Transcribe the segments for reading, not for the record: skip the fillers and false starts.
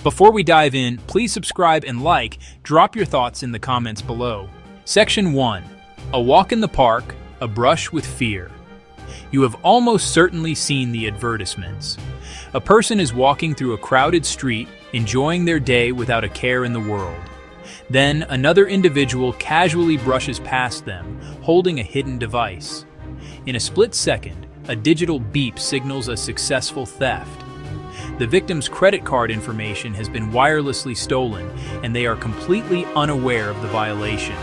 Before we dive in, please subscribe and like. Drop your thoughts in the comments below. Section 1. A walk in the park, a brush with fear. You have almost certainly seen the advertisements. A person is walking through a crowded street, enjoying their day without a care in the world. Then another individual casually brushes past them, holding a hidden device. In a split second, a digital beep signals a successful theft. The victim's credit card information has been wirelessly stolen, and they are completely unaware of the violation.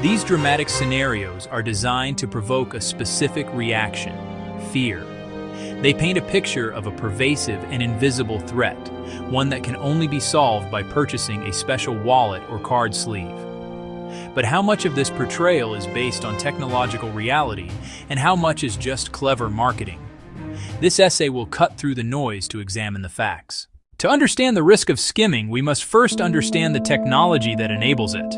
These dramatic scenarios are designed to provoke a specific reaction: fear. They paint a picture of a pervasive and invisible threat, one that can only be solved by purchasing a special wallet or card sleeve. But how much of this portrayal is based on technological reality, and how much is just clever marketing? This essay will cut through the noise to examine the facts. To understand the risk of skimming, we must first understand the technology that enables it.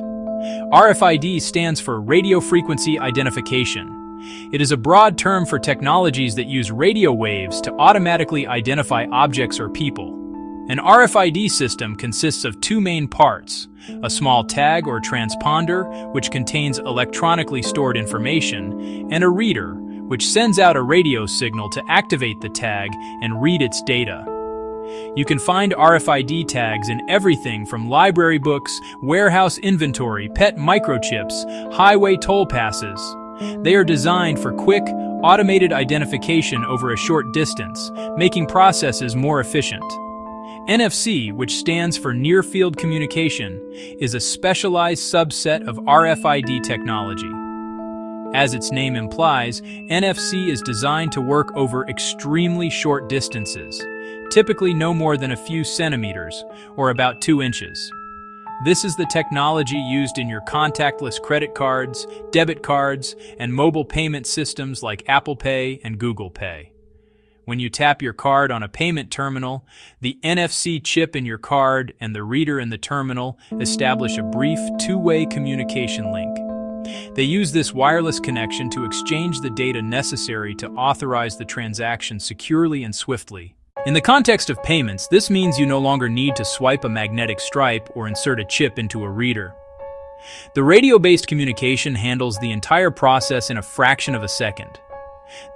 RFID stands for Radio Frequency Identification. It is a broad term for technologies that use radio waves to automatically identify objects or people. An RFID system consists of two main parts: a small tag or transponder, which contains electronically stored information, and a reader, which sends out a radio signal to activate the tag and read its data. You can find RFID tags in everything from library books, warehouse inventory, pet microchips, highway toll passes. They are designed for quick, automated identification over a short distance, making processes more efficient. NFC, which stands for Near Field Communication, is a specialized subset of RFID technology. As its name implies, NFC is designed to work over extremely short distances, typically no more than a few centimeters, or about 2 inches. This is the technology used in your contactless credit cards, debit cards, and mobile payment systems like Apple Pay and Google Pay. When you tap your card on a payment terminal, the NFC chip in your card and the reader in the terminal establish a brief two-way communication link. They use this wireless connection to exchange the data necessary to authorize the transaction securely and swiftly. In the context of payments, this means you no longer need to swipe a magnetic stripe or insert a chip into a reader. The radio-based communication handles the entire process in a fraction of a second.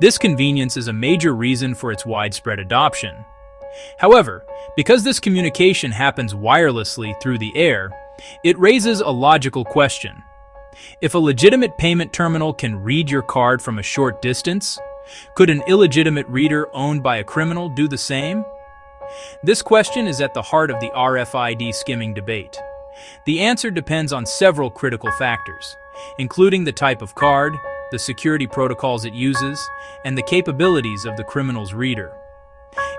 This convenience is a major reason for its widespread adoption. However, because this communication happens wirelessly through the air, it raises a logical question. If a legitimate payment terminal can read your card from a short distance, could an illegitimate reader owned by a criminal do the same? This question is at the heart of the RFID skimming debate. The answer depends on several critical factors, including the type of card, the security protocols it uses, and the capabilities of the criminal's reader.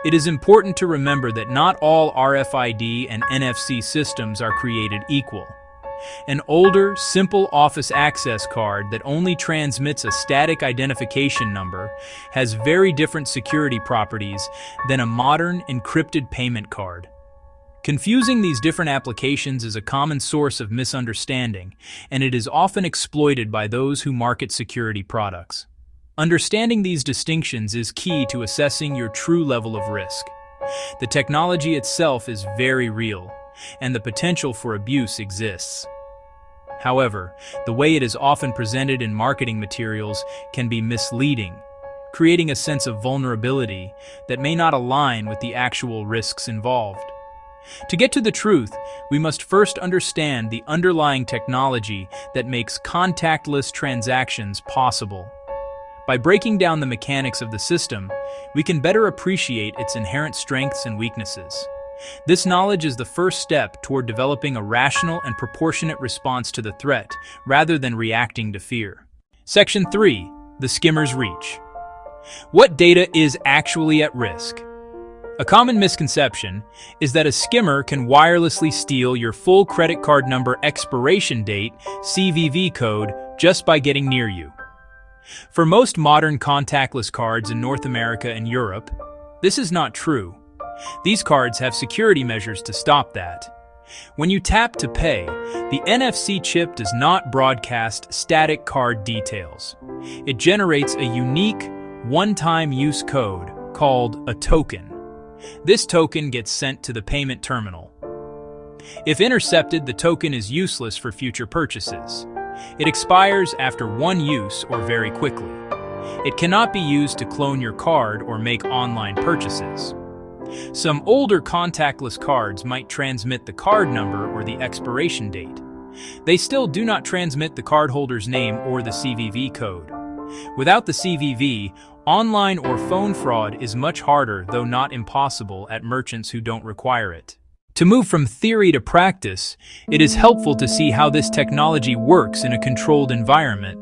It is important to remember that not all RFID and NFC systems are created equal. An older, simple office access card that only transmits a static identification number has very different security properties than a modern, encrypted payment card. Confusing these different applications is a common source of misunderstanding, and it is often exploited by those who market security products. Understanding these distinctions is key to assessing your true level of risk. The technology itself is very real, and the potential for abuse exists. However, the way it is often presented in marketing materials can be misleading, creating a sense of vulnerability that may not align with the actual risks involved. To get to the truth, we must first understand the underlying technology that makes contactless transactions possible. By breaking down the mechanics of the system, we can better appreciate its inherent strengths and weaknesses. This knowledge is the first step toward developing a rational and proportionate response to the threat, rather than reacting to fear. Section 3. The skimmer's reach. What data is actually at risk? A common misconception is that a skimmer can wirelessly steal your full credit card number expiration date (CVV) code just by getting near you. For most modern contactless cards in North America and Europe, this is not true. These cards have security measures to stop that. When you tap to pay, the NFC chip does not broadcast static card details. It generates a unique, one-time use code called a token. This token gets sent to the payment terminal. If intercepted, the token is useless for future purchases. It expires after one use or very quickly. It cannot be used to clone your card or make online purchases. Some older contactless cards might transmit the card number or the expiration date. They still do not transmit the cardholder's name or the CVV code. Without the CVV, online or phone fraud is much harder, though not impossible, at merchants who don't require it. To move from theory to practice, it is helpful to see how this technology works in a controlled environment.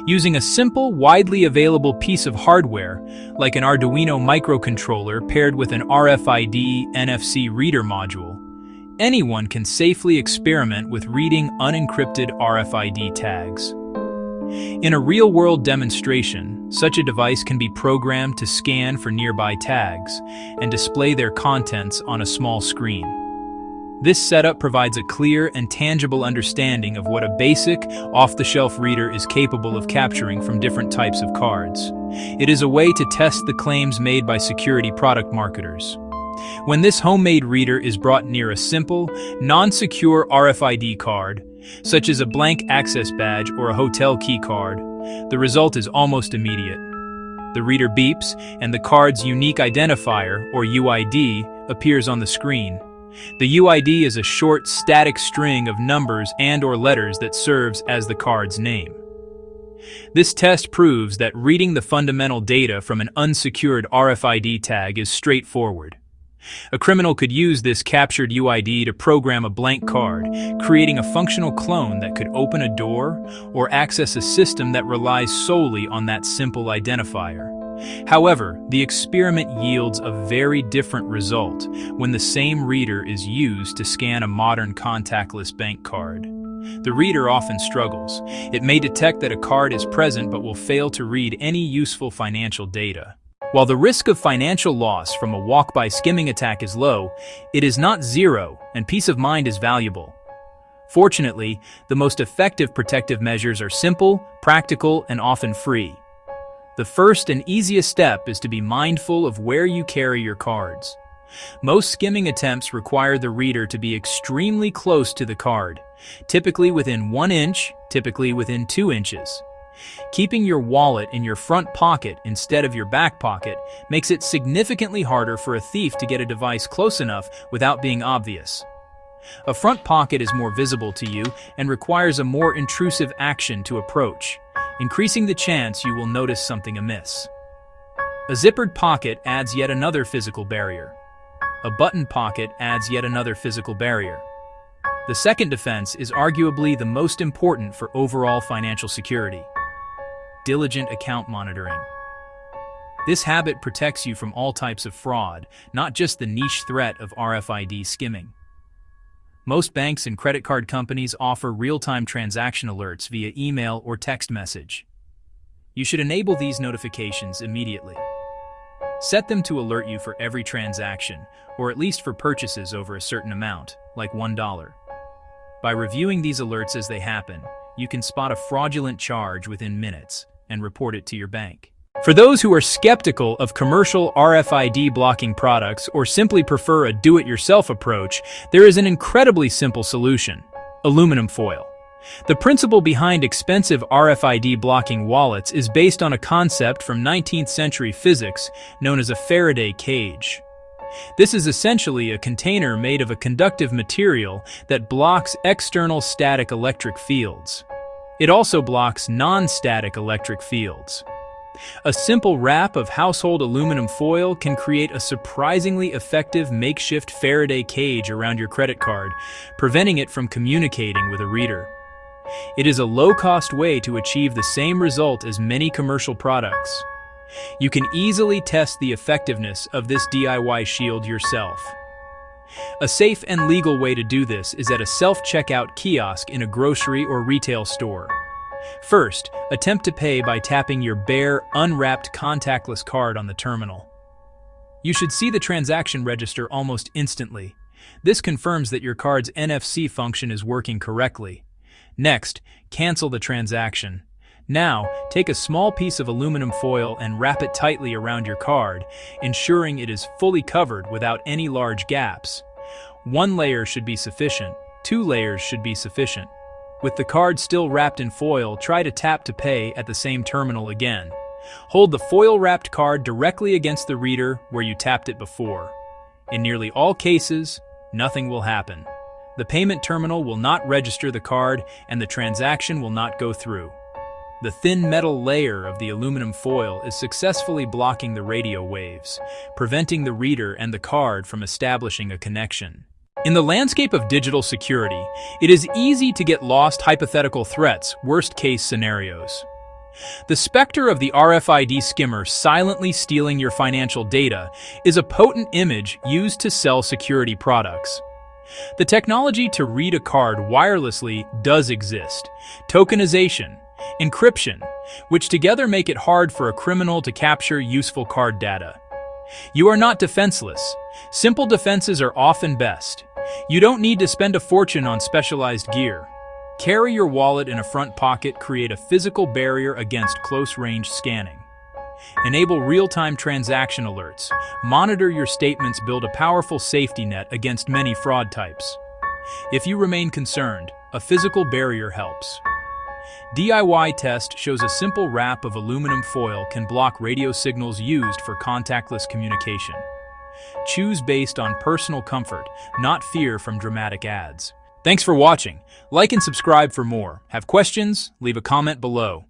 Using a simple, widely available piece of hardware, like an Arduino microcontroller paired with an RFID NFC reader module, anyone can safely experiment with reading unencrypted RFID tags. In a real-world demonstration, such a device can be programmed to scan for nearby tags and display their contents on a small screen. This setup provides a clear and tangible understanding of what a basic, off-the-shelf reader is capable of capturing from different types of cards. It is a way to test the claims made by security product marketers. When this homemade reader is brought near a simple, non-secure RFID card, such as a blank access badge or a hotel key card, the result is almost immediate. The reader beeps, and the card's unique identifier, or UID, appears on the screen. The UID is a short, static string of numbers and/or letters that serves as the card's name. This test proves that reading the fundamental data from an unsecured RFID tag is straightforward. A criminal could use this captured UID to program a blank card, creating a functional clone that could open a door or access a system that relies solely on that simple identifier. However, the experiment yields a very different result when the same reader is used to scan a modern contactless bank card. The reader often struggles. It may detect that a card is present but will fail to read any useful financial data. While the risk of financial loss from a walk-by skimming attack is low, it is not zero, and peace of mind is valuable. Fortunately, the most effective protective measures are simple, practical, and often free. The first and easiest step is to be mindful of where you carry your cards. Most skimming attempts require the reader to be extremely close to the card, typically within 1 inch, typically within 2 inches. Keeping your wallet in your front pocket instead of your back pocket makes it significantly harder for a thief to get a device close enough without being obvious. A front pocket is more visible to you and requires a more intrusive action to approach, increasing the chance you will notice something amiss. A zippered pocket adds yet another physical barrier. A button pocket adds yet another physical barrier. The second defense is arguably the most important for overall financial security: diligent account monitoring. This habit protects you from all types of fraud, not just the niche threat of RFID skimming. Most banks and credit card companies offer real-time transaction alerts via email or text message. You should enable these notifications immediately. Set them to alert you for every transaction, or at least for purchases over a certain amount, like $1. By reviewing these alerts as they happen, you can spot a fraudulent charge within minutes and report it to your bank. For those who are skeptical of commercial RFID blocking products or simply prefer a do-it-yourself approach, there is an incredibly simple solution: aluminum foil. The principle behind expensive RFID blocking wallets is based on a concept from 19th century physics known as a Faraday cage. This is essentially a container made of a conductive material that blocks external static electric fields. It also blocks non-static electric fields. A simple wrap of household aluminum foil can create a surprisingly effective makeshift Faraday cage around your credit card, preventing it from communicating with a reader. It is a low-cost way to achieve the same result as many commercial products. You can easily test the effectiveness of this DIY shield yourself. A safe and legal way to do this is at a self-checkout kiosk in a grocery or retail store. First, attempt to pay by tapping your bare, unwrapped contactless card on the terminal. You should see the transaction register almost instantly. This confirms that your card's NFC function is working correctly. Next, cancel the transaction. Now, take a small piece of aluminum foil and wrap it tightly around your card, ensuring it is fully covered without any large gaps. 1 layer should be sufficient. 2 layers should be sufficient. With the card still wrapped in foil, try to tap to pay at the same terminal again. Hold the foil-wrapped card directly against the reader where you tapped it before. In nearly all cases, nothing will happen. The payment terminal will not register the card and the transaction will not go through. The thin metal layer of the aluminum foil is successfully blocking the radio waves, preventing the reader and the card from establishing a connection. In the landscape of digital security, it is easy to get lost hypothetical threats, worst-case scenarios. The specter of the RFID skimmer silently stealing your financial data is a potent image used to sell security products. The technology to read a card wirelessly does exist. Tokenization, encryption, which together make it hard for a criminal to capture useful card data. You are not defenseless. Simple defenses are often best. You don't need to spend a fortune on specialized gear. Carry your wallet in a front pocket, create a physical barrier against close-range scanning. Enable real-time transaction alerts. Monitor your statements, build a powerful safety net against many fraud types. If you remain concerned, a physical barrier helps. DIY test shows a simple wrap of aluminum foil can block radio signals used for contactless communication. Choose based on personal comfort, not fear from dramatic ads. Thanks for watching. Like and subscribe for more. Have questions? Leave a comment below.